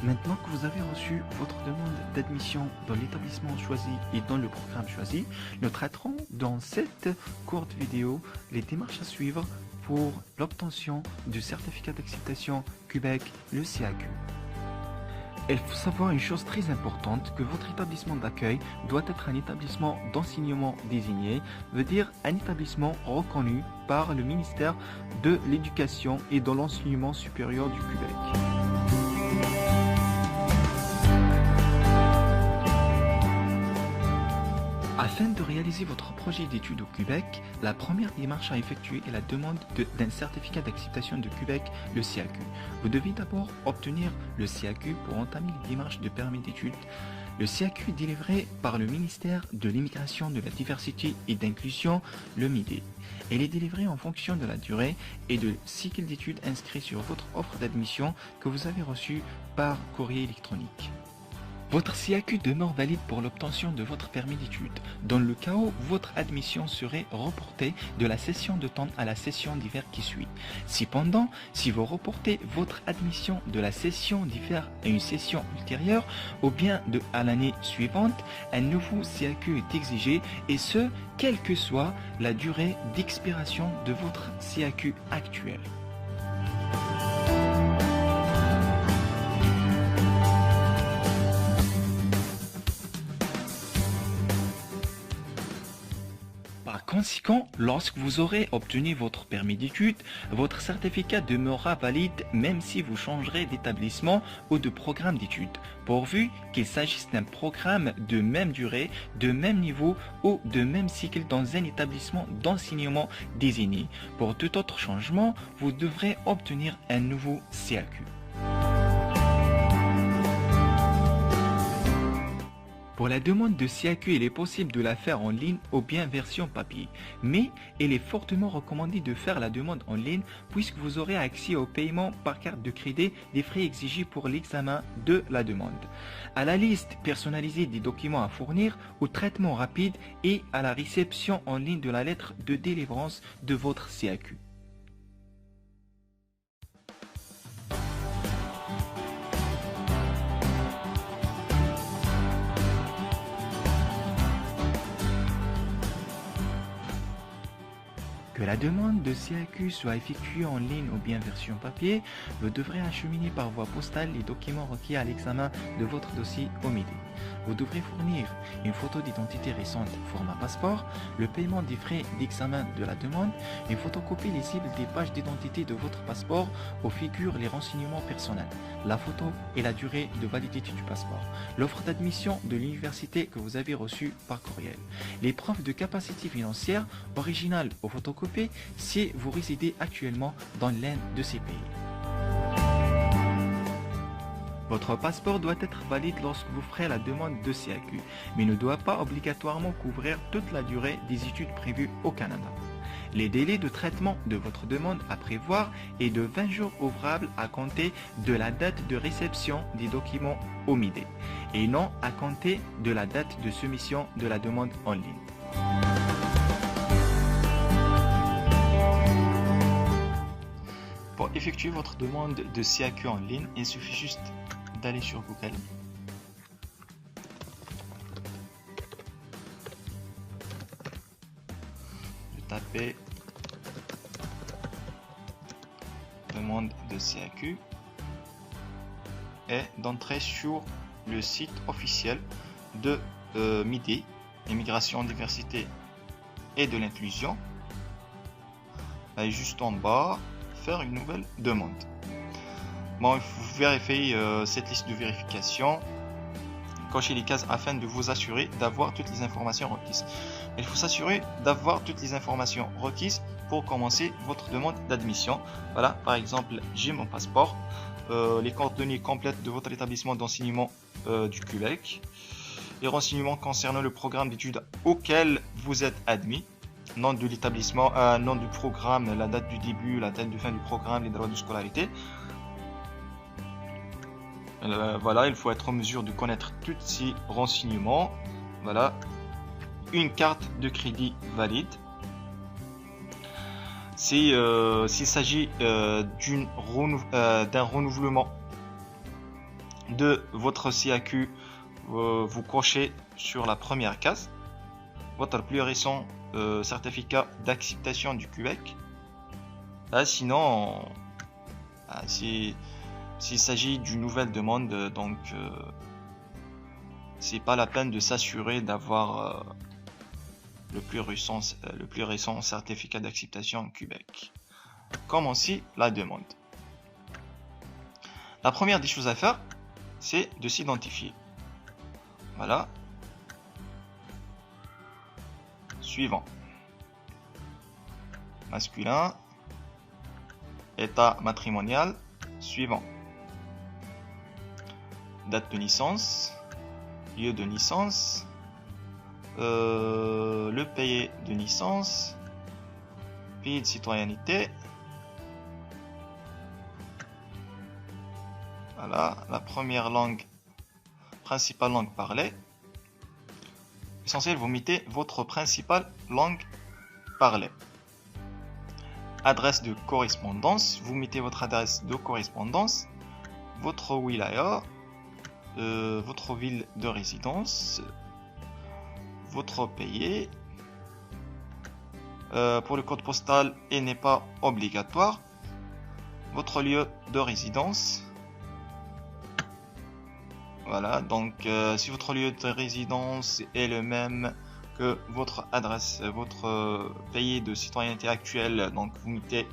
Maintenant que vous avez reçu votre demande d'admission dans l'établissement choisi et dans le programme choisi, nous traiterons dans cette courte vidéo les démarches à suivre pour l'obtention du certificat d'acceptation Québec, le CAQ. Il faut savoir une chose très importante, que votre établissement d'accueil doit être un établissement d'enseignement désigné, veut dire un établissement reconnu par le ministère de l'Éducation et de l'Enseignement supérieur du Québec. Afin de réaliser votre projet d'études au Québec, la première démarche à effectuer est la demande d'un certificat d'acceptation de Québec, le CAQ. Vous devez d'abord obtenir le CAQ pour entamer les démarches de permis d'études. Le CAQ est délivré par le ministère de l'Immigration, de la Diversité et d'Inclusion, le MIDE. Il est délivré en fonction de la durée et de cycle d'études inscrit sur votre offre d'admission que vous avez reçue par courrier électronique. Votre CAQ demeure valide pour l'obtention de votre permis d'études, dans le cas où votre admission serait reportée de la session d'automne à la session d'hiver qui suit. Cependant, si vous reportez votre admission de la session d'hiver à une session ultérieure, ou bien à l'année suivante, un nouveau CAQ est exigé, et ce, quelle que soit la durée d'expiration de votre CAQ actuel. Par conséquent, lorsque vous aurez obtenu votre permis d'études, votre certificat demeurera valide même si vous changerez d'établissement ou de programme d'études, pourvu qu'il s'agisse d'un programme de même durée, de même niveau ou de même cycle dans un établissement d'enseignement désigné. Pour tout autre changement, vous devrez obtenir un nouveau CAQ. Pour la demande de CAQ, il est possible de la faire en ligne ou bien version papier, mais il est fortement recommandé de faire la demande en ligne puisque vous aurez accès au paiement par carte de crédit des frais exigés pour l'examen de la demande, à la liste personnalisée des documents à fournir, au traitement rapide et à la réception en ligne de la lettre de délivrance de votre CAQ. Que la demande de CAQ soit effectuée en ligne ou bien version papier, vous devrez acheminer par voie postale les documents requis à l'examen de votre dossier au MIDE. Vous devrez fournir une photo d'identité récente format passeport, le paiement des frais d'examen de la demande, une photocopie lisible des pages d'identité de votre passeport où figurent les renseignements personnels, la photo et la durée de validité du passeport, l'offre d'admission de l'université que vous avez reçue par courriel, les preuves de capacité financière originales ou photocopiées si vous résidez actuellement dans l'un de ces pays. Votre passeport doit être valide lorsque vous ferez la demande de CAQ, mais ne doit pas obligatoirement couvrir toute la durée des études prévues au Canada. Les délais de traitement de votre demande à prévoir est de 20 jours ouvrables à compter de la date de réception des documents au MIDE, et non à compter de la date de soumission de la demande en ligne. Pour effectuer votre demande de CAQ en ligne, il suffit juste d'aller sur Google. De taper demande de CAQ et d'entrer sur le site officiel de MIDE, Immigration, Diversité et de l'Inclusion. Allez juste en bas, faire une nouvelle demande. Bon, il faut vérifier cette liste de vérification, cocher les cases afin de vous assurer d'avoir toutes les informations requises. Il faut s'assurer d'avoir toutes les informations requises pour commencer votre demande d'admission. Voilà, par exemple, j'ai mon passeport, les coordonnées complètes de votre établissement d'enseignement du Québec, les renseignements concernant le programme d'études auquel vous êtes admis, nom de l'établissement, nom du programme, la date du début, la date de fin du programme, les droits de scolarité. Voilà, il faut être en mesure de connaître tous ces renseignements. Voilà, une carte de crédit valide. S'il s'agit d'un renouvellement de votre CAQ, vous cochez sur la première case votre plus récent certificat d'acceptation du Québec. Sinon, s'il s'agit d'une nouvelle demande, donc c'est pas la peine de s'assurer d'avoir le plus récent certificat d'acceptation Québec. Commencez la demande. La première des choses à faire, c'est de s'identifier. Voilà. Suivant. Masculin. État matrimonial. Suivant. Date de naissance. Lieu de naissance. Le pays de naissance. Pays de citoyenneté. Voilà, la première langue, principale langue parlée. Essentiel, vous mettez votre principale langue parlée. Adresse de correspondance, vous mettez votre adresse de correspondance, votre wilaya, votre ville de résidence, votre pays. Pour le code postal, il n'est pas obligatoire. Votre lieu de résidence. Voilà, donc si votre lieu de résidence est le même que votre adresse, votre pays de citoyenneté actuelle, donc vous mettez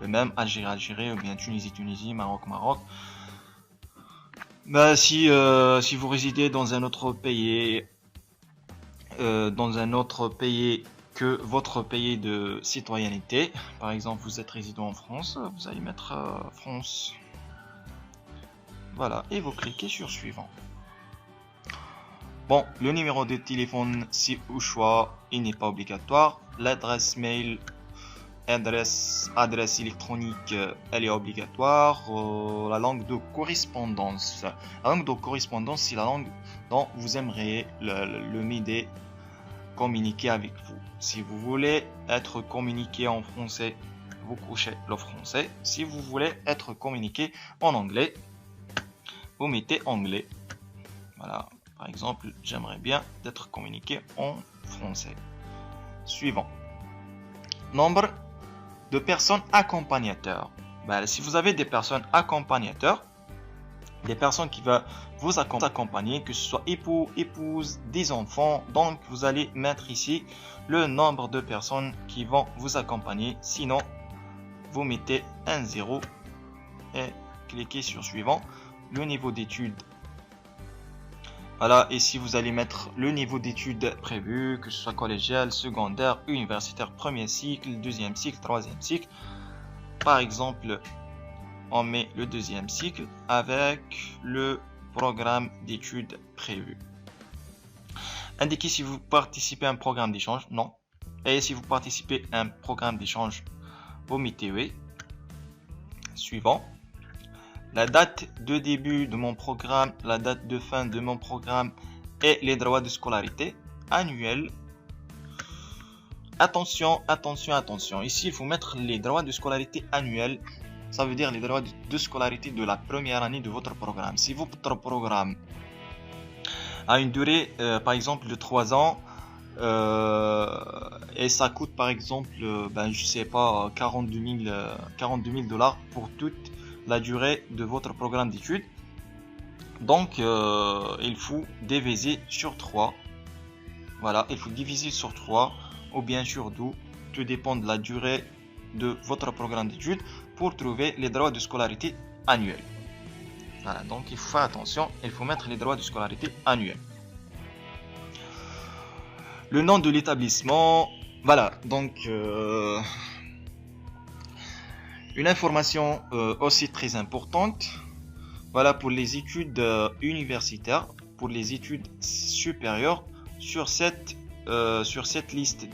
le même, Algérie, ou bien Tunisie, Maroc. Si vous résidez dans un autre pays, que votre pays de citoyenneté, par exemple vous êtes résident en France, vous allez mettre France. Voilà, et vous cliquez sur suivant. Bon, le numéro de téléphone, c'est au choix, il n'est pas obligatoire. L'adresse mail, adresse électronique, elle est obligatoire. La langue de correspondance. La langue de correspondance, c'est la langue dont vous aimeriez le MIDE communiquer avec vous. Si vous voulez être communiqué en français, vous cochez le français. Si vous voulez être communiqué en anglais, vous mettez anglais. Voilà. Par exemple, j'aimerais bien être communiqué en français. Suivant. Nombre de personnes accompagnateurs. Si vous avez des personnes accompagnateurs, des personnes qui vont vous accompagner, que ce soit époux, épouse, des enfants, donc vous allez mettre ici le nombre de personnes qui vont vous accompagner. Sinon, vous mettez un 0 et cliquez sur suivant. Le niveau d'études. Voilà, et si vous allez mettre le niveau d'études prévu, que ce soit collégial, secondaire, universitaire, premier cycle, deuxième cycle, troisième cycle. Par exemple, on met le deuxième cycle avec le programme d'études prévu. Indiquez si vous participez à un programme d'échange, non. Et si vous participez à un programme d'échange, vous mettez oui. Suivant. La date de début de mon programme, la date de fin de mon programme et les droits de scolarité annuels. Attention. Ici, il faut mettre les droits de scolarité annuels. Ça veut dire les droits de scolarité de la première année de votre programme. Si votre programme a une durée, par exemple, de 3 ans, et ça coûte, par exemple, je sais pas, 42 000 $ pour toute la durée de votre programme d'études. Donc il faut diviser sur 3. Voilà, il faut diviser sur 3 ou bien sur 2, tout dépend de la durée de votre programme d'études, pour trouver les droits de scolarité annuels. Voilà, donc il faut faire attention, il faut mettre les droits de scolarité annuels. Le nom de l'établissement, voilà, donc une information aussi très importante, voilà, pour les études universitaires, pour les études supérieures, sur cette liste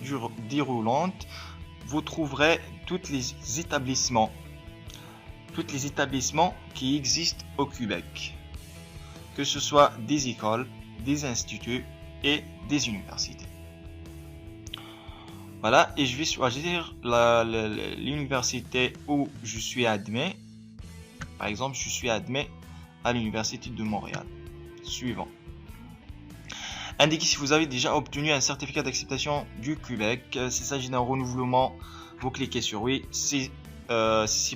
déroulante, vous trouverez tous les établissements qui existent au Québec, que ce soit des écoles, des instituts et des universités. Voilà, et je vais choisir l'université où je suis admis. Par exemple, je suis admis à l'Université de Montréal. Suivant. Indiquez si vous avez déjà obtenu un certificat d'acceptation du Québec. S'il s'agit d'un renouvellement, vous cliquez sur oui. Si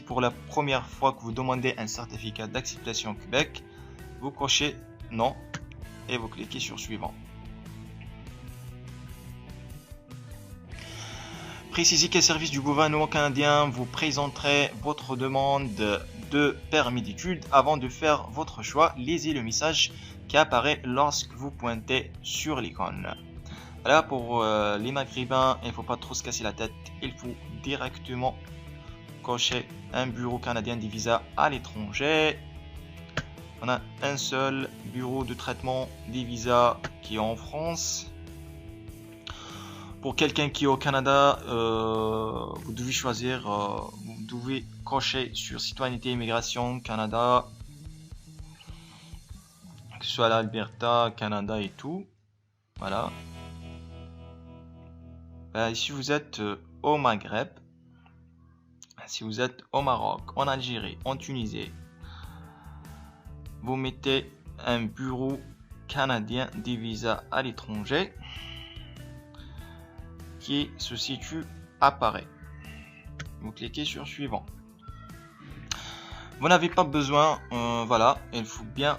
pour la première fois que vous demandez un certificat d'acceptation au Québec, vous cochez non et vous cliquez sur suivant. Précisez quel service du gouvernement canadien vous présenterait votre demande de permis d'études avant de faire votre choix. Lisez le message qui apparaît lorsque vous pointez sur l'icône. Là, pour les Maghrébins, il ne faut pas trop se casser la tête. Il faut directement cocher un bureau canadien des visas à l'étranger. On a un seul bureau de traitement des visas qui est en France. Pour quelqu'un qui est au Canada, vous devez choisir, vous devez cocher sur citoyenneté immigration Canada, que ce soit l'Alberta, Canada et tout. Voilà. Si vous êtes au Maghreb, si vous êtes au Maroc, en Algérie, en Tunisie, vous mettez un bureau canadien des visas à l'étranger qui se situe à Paris. Vous cliquez sur suivant. Vous n'avez pas besoin, voilà, il faut bien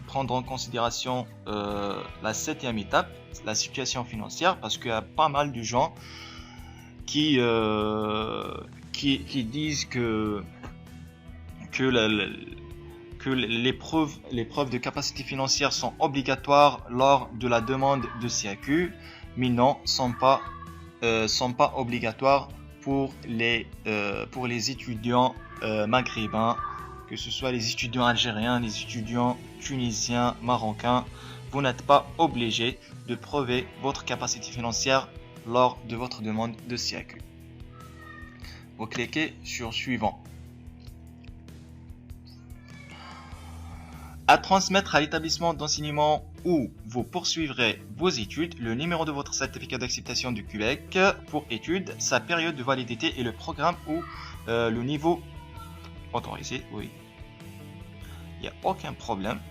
prendre en considération la 7e étape, la situation financière, parce qu'il y a pas mal de gens qui disent que les preuves de capacité financière sont obligatoires lors de la demande de CAQ, mais non, sont pas obligatoires pour les étudiants maghrébins, que ce soit les étudiants algériens, les étudiants tunisiens, marocains. Vous n'êtes pas obligé de prouver votre capacité financière lors de votre demande de CAQ. Vous cliquez sur suivant. À transmettre à l'établissement d'enseignement où vous poursuivrez vos études, le numéro de votre certificat d'acceptation du Québec pour études, sa période de validité et le programme ou le niveau autorisé. Oui, il n'y a aucun problème.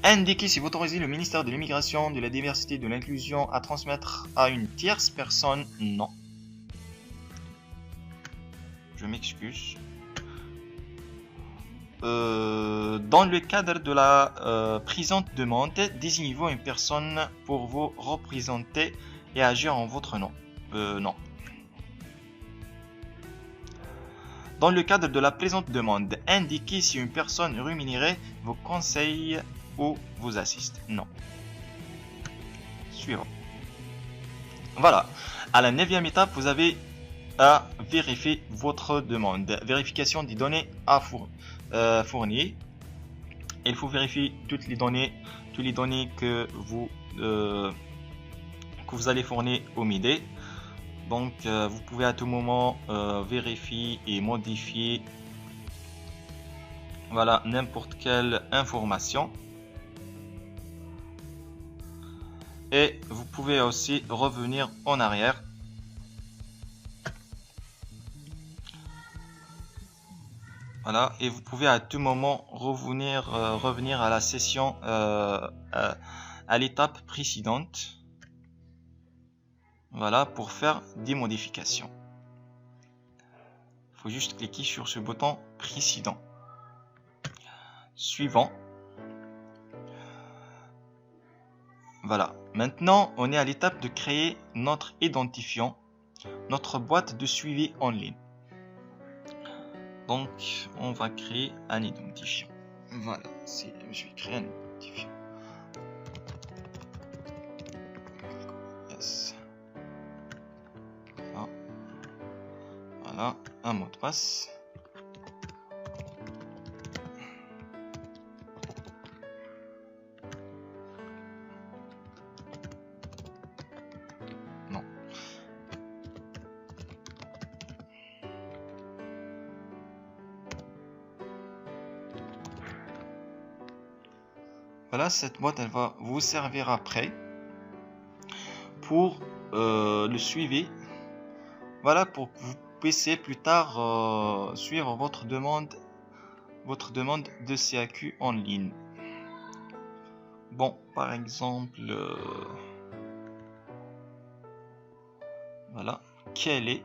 Indiquez si vous autorisez le ministère de l'Immigration, de la Diversité et de l'Inclusion à transmettre à une tierce personne. Non. Je m'excuse. Dans le cadre de la présente demande, désignez-vous une personne pour vous représenter et agir en votre nom. Non. Dans le cadre de la présente demande, indiquez si une personne rémunérée vous conseille ou vous assiste. Non. Suivant. Voilà. À la 9e étape, vous avez à vérifier votre demande. Vérification des données à fournir. Il faut vérifier toutes les données que vous allez fournir au MIDE. Donc vous pouvez à tout moment vérifier et modifier, voilà, n'importe quelle information. Et vous pouvez aussi revenir en arrière. Voilà, et vous pouvez à tout moment revenir à la session, à l'étape précédente. Voilà, pour faire des modifications. Il faut juste cliquer sur ce bouton précédent. Suivant. Voilà, maintenant on est à l'étape de créer notre identifiant, notre boîte de suivi en ligne. Donc, on va créer un identifiant. Voilà, je vais créer un identifiant. Yes. Voilà, un mot de passe. Non. Voilà, cette boîte, elle va vous servir après pour le suivez. Voilà, pour que vous puissiez plus tard suivre votre demande de CAQ en ligne. Bon, par exemple, voilà, quel est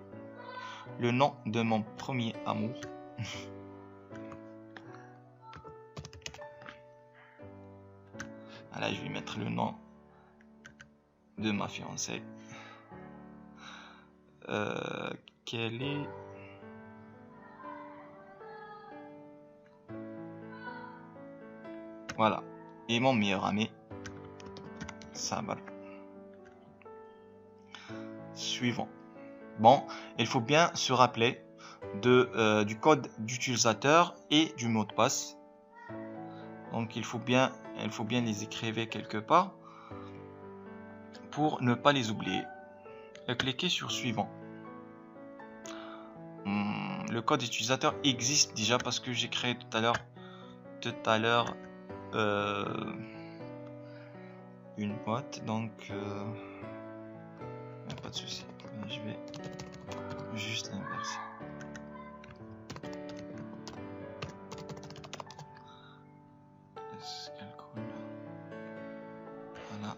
le nom de mon premier amour? Voilà, je vais mettre le nom de ma fiancée. Quel est voilà, et mon meilleur ami Sabar. Suivant. Bon, il faut bien se rappeler du code d'utilisateur et du mot de passe. Donc il faut bien les écrire quelque part pour ne pas les oublier. Et cliquez sur suivant. Le code utilisateur existe déjà parce que j'ai créé tout à l'heure une boîte, donc pas de souci. Je vais juste l'inverser. Voilà.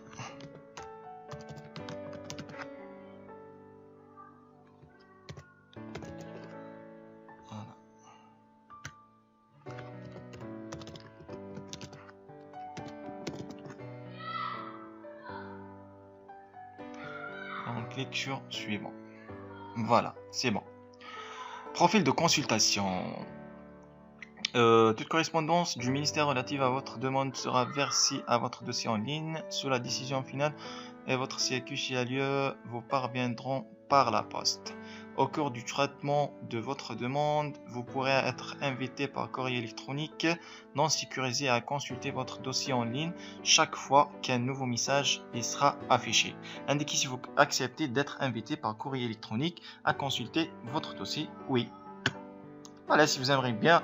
Voilà. On clique sur suivant. Voilà, c'est bon. Profil de consultation. Toute correspondance du ministère relative à votre demande sera versée à votre dossier en ligne. Sous la décision finale et votre CAQ s'y a lieu, vous parviendront par la poste. Au cours du traitement de votre demande, vous pourrez être invité par courrier électronique non sécurisé à consulter votre dossier en ligne chaque fois qu'un nouveau message y sera affiché. Indiquez si vous acceptez d'être invité par courrier électronique à consulter votre dossier. Oui. Voilà, si vous aimeriez bien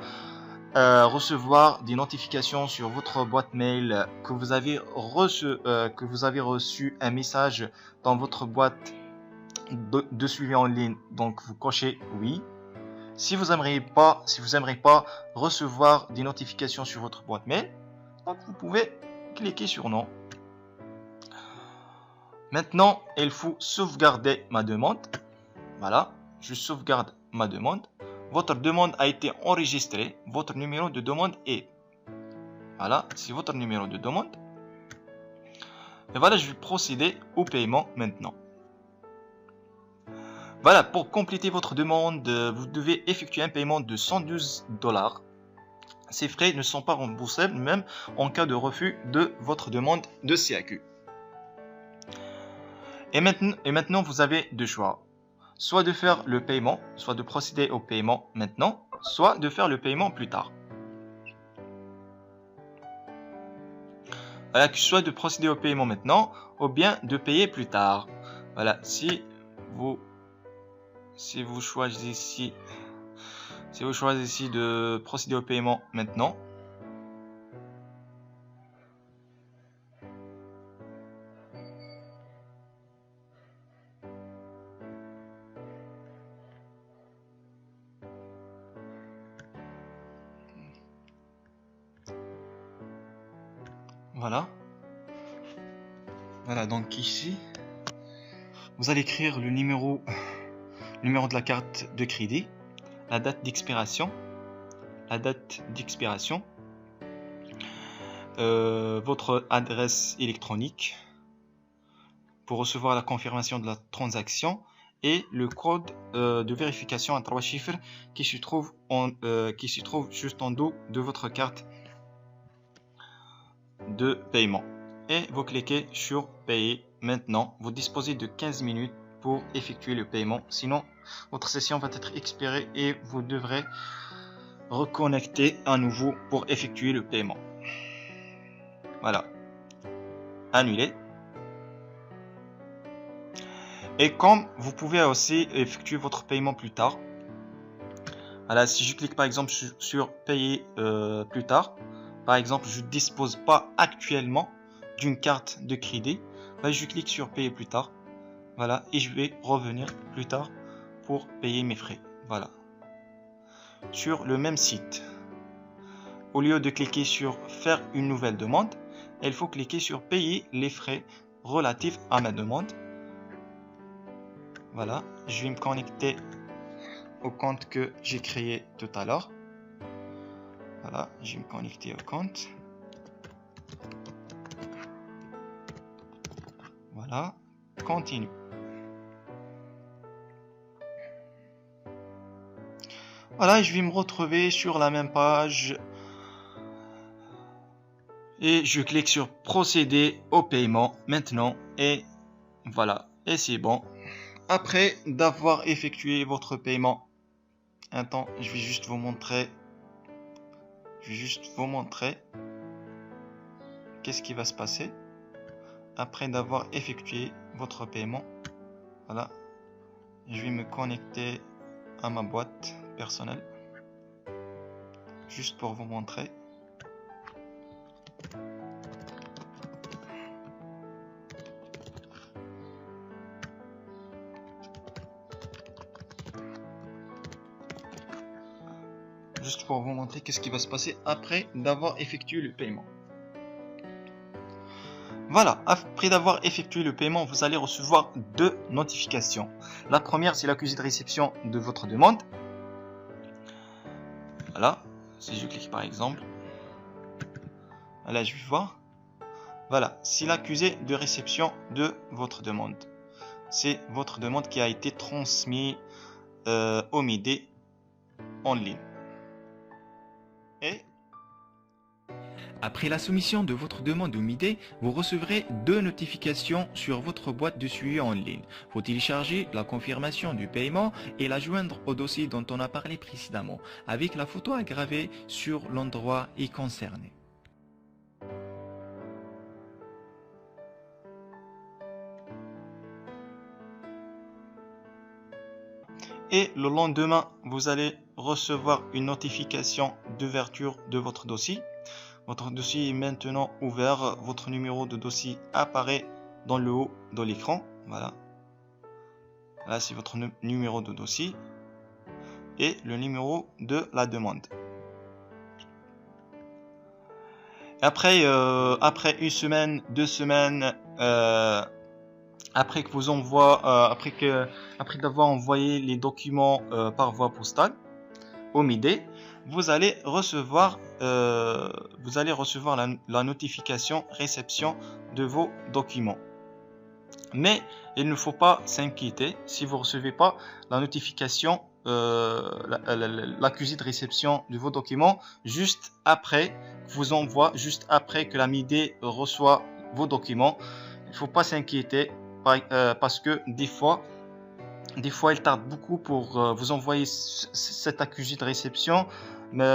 recevoir des notifications sur votre boîte mail que vous avez reçu un message dans votre boîte de suivi en ligne, donc vous cochez oui. Si vous aimeriez pas recevoir des notifications sur votre boîte mail, donc vous pouvez cliquer sur non. Maintenant, il faut sauvegarder ma demande. Voilà, je sauvegarde ma demande. Votre demande a été enregistrée. Votre numéro de demande est. Voilà, c'est votre numéro de demande. Et voilà, je vais procéder au paiement maintenant. Voilà, pour compléter votre demande, vous devez effectuer un paiement de $112. Ces frais ne sont pas remboursables, même en cas de refus de votre demande de CAQ. Et maintenant, vous avez deux choix. Soit de faire le paiement, soit de procéder au paiement maintenant, soit de faire le paiement plus tard. Voilà, soit de procéder au paiement maintenant, ou bien de payer plus tard. Voilà, si vous choisissez de procéder au paiement maintenant, voilà, donc ici, vous allez écrire le numéro de la carte de crédit, la date d'expiration, votre adresse électronique pour recevoir la confirmation de la transaction et le code de vérification à 3 chiffres qui se trouve juste en dos de votre carte de paiement. Et vous cliquez sur payer maintenant. Vous disposez de 15 minutes pour effectuer le paiement, sinon votre session va être expirée et vous devrez reconnecter à nouveau pour effectuer le paiement. Voilà, annuler. Et comme vous pouvez aussi effectuer votre paiement plus tard, voilà, si je clique par exemple sur payer plus tard, par exemple je ne dispose pas actuellement d'une carte de crédit, là, je clique sur payer plus tard. Voilà, et je vais revenir plus tard pour payer mes frais. Voilà. Sur le même site. Au lieu de cliquer sur faire une nouvelle demande, il faut cliquer sur payer les frais relatifs à ma demande. Voilà, je vais me connecter au compte que j'ai créé tout à l'heure. Voilà, je vais me connecter au compte. Voilà, continue. Voilà, je vais me retrouver sur la même page. Et je clique sur procéder au paiement maintenant. Et voilà, et c'est bon. Après d'avoir effectué votre paiement, attends, je vais juste vous montrer. Qu'est-ce qui va se passer après d'avoir effectué votre paiement. Voilà, je vais me connecter à ma boîte personnelle juste pour vous montrer. Juste pour vous montrer qu'est-ce qui va se passer après d'avoir effectué le paiement. Voilà, après d'avoir effectué le paiement, vous allez recevoir deux notifications. La première, c'est l'accusé de réception de votre demande. Voilà, si je clique par exemple, là je vais voir. Voilà, c'est l'accusé de réception de votre demande. C'est votre demande qui a été transmise au MIDE en ligne. Et après la soumission de votre demande au MIDE, vous recevrez deux notifications sur votre boîte de suivi en ligne. Vous téléchargez la confirmation du paiement et la joindre au dossier dont on a parlé précédemment, avec la photo aggravée sur l'endroit y concerné. Et le lendemain, vous allez recevoir une notification d'ouverture de votre dossier. Votre dossier est maintenant ouvert. Votre numéro de dossier apparaît dans le haut de l'écran. Voilà. Là, c'est votre numéro de dossier et le numéro de la demande. Après une semaine, 2 semaines, après d'avoir envoyé les documents par voie postale au MIDE, vous allez recevoir la notification réception de vos documents. Mais il ne faut pas s'inquiéter si vous ne recevez pas la notification, l'accusé de réception de vos documents juste après que la MIDE reçoit vos documents. Il ne faut pas s'inquiéter parce que des fois il tarde beaucoup pour vous envoyer cet accusé de réception, mais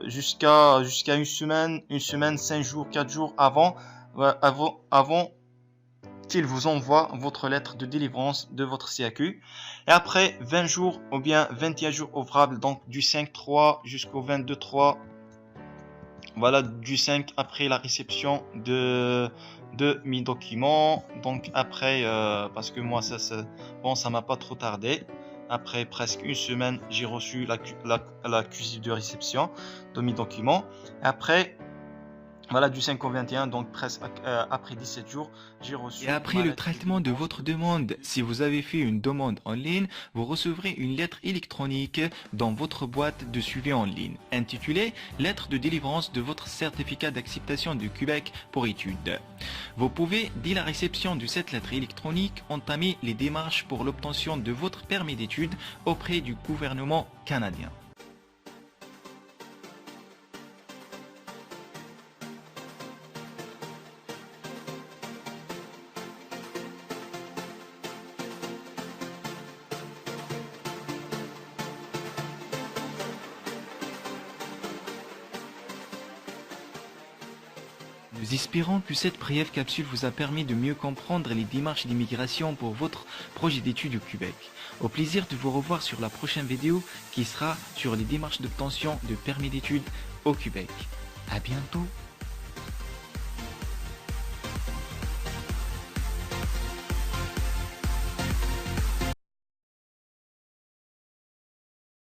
jusqu'à une semaine, 5 jours, 4 jours avant qu'il vous envoie votre lettre de délivrance de votre CAQ. Et après 20 jours ou bien 21 jours ouvrables, donc du 5/3 jusqu'au 22/3, voilà, du 5 après la réception de mes documents. Donc après, parce que moi ça m'a pas trop tardé. Après presque une semaine, j'ai reçu l'accusé de réception de mes documents. Après, voilà, du 5 au 21, donc presque après 17 jours, j'ai reçu. Et après le traitement de votre demande, si vous avez fait une demande en ligne, vous recevrez une lettre électronique dans votre boîte de suivi en ligne, intitulée « Lettre de délivrance de votre certificat d'acceptation de Québec pour études ». Vous pouvez, dès la réception de cette lettre électronique, entamer les démarches pour l'obtention de votre permis d'études auprès du gouvernement canadien. Nous espérons que cette brève capsule vous a permis de mieux comprendre les démarches d'immigration pour votre projet d'études au Québec. Au plaisir de vous revoir sur la prochaine vidéo qui sera sur les démarches d'obtention de permis d'études au Québec. À bientôt!